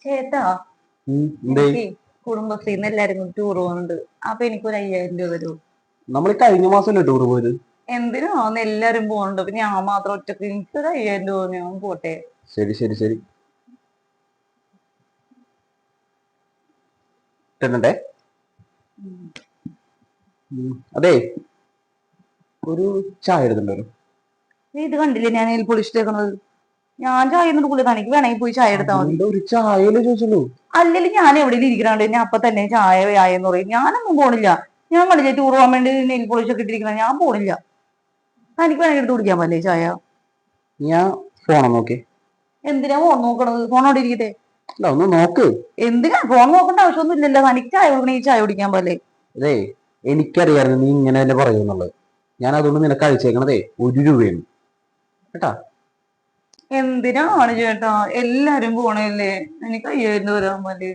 ചേട്ടാ, എന്തേ? എനിക്ക് കുടുംബശ്രീന്ന് എല്ലാരും കൂടി ടൂർ പോകുന്നുണ്ട്. അപ്പൊ എനിക്കൊരു 5000 രൂപ തരൂ. നമ്മൾ കഴിഞ്ഞ മാസമല്ലേ ടൂർ പോയത്? എന്തിനാന്ന് എല്ലാരും പോകുന്നുണ്ട്, അപ്പൊ ഞാൻ മാത്രം ഒറ്റക്ക്? എനിക്കൊരു 5000 രൂപ ഞാൻ പോട്ടെ. ശരി ശരി ശരി, തരണ്ടേ? അതെ, ഒരു ചായ എടുത്തിട്ടുണ്ടോ? നീ ഇത് കണ്ടില്ലേ ഞാൻ ഇതിൽ പൊളിച്ചിട്ടേക്കണത്? ഞാൻ ചായ ഒന്നും എടുക്കൂല, തനിക്ക് വേണമെങ്കിൽ പോയി ചായ എടുത്താൽ മതി. അതുകൊണ്ട് ഒരു ചായയില് ചോദിച്ചുള്ളൂ. അല്ലെങ്കിൽ ഞാൻ എവിടെയെങ്കിലും ഇരിക്കണുണ്ട് ഞാൻ അപ്പൊ തന്നെ ചായ ചായ പറയും. ഞാനൊന്നും പോണില്ല. ഞാൻ കണ്ടില്ലേ ടൂർ പോകാൻ വേണ്ടി നെയിൽ പോളിഷൊക്കെ ഇട്ടിരിക്കണ, ഞാൻ പോണില്ല. തനിക്ക് വേണമെങ്കിൽ എടുത്ത് കുടിക്കാൻ പറ്റേ ചായ? ഞാൻ ഫോണം നോക്കി. എന്തിനാ ഫോൺ നോക്കണത്? ഫോണോടെ ഇരിക്കട്ടെ. അല്ല, ഒന്ന് നോക്ക്. എന്തിനാ ഫോൺ നോക്കേണ്ട ആവശ്യമൊന്നും ഇല്ലല്ലോ. തനിക്ക് ചായ കൊടുക്കണേ ഈ ചായ കുടിക്കാൻ പോലെ. അതെ, എനിക്കറിയായിരുന്നു നീ ഇങ്ങനെ തന്നെ പറയുന്നുള്ളത്. ഞാൻ അതുകൊണ്ട് നിനക്ക് അയച്ചേക്കണതേ 1 രൂപയാണ് കേട്ടാ. എന്തിനാണ് ചേട്ടാ, എല്ലാരും പോണല്ലേ, എനിക്ക് 5000 രൂപ തരാൻ പോലെ.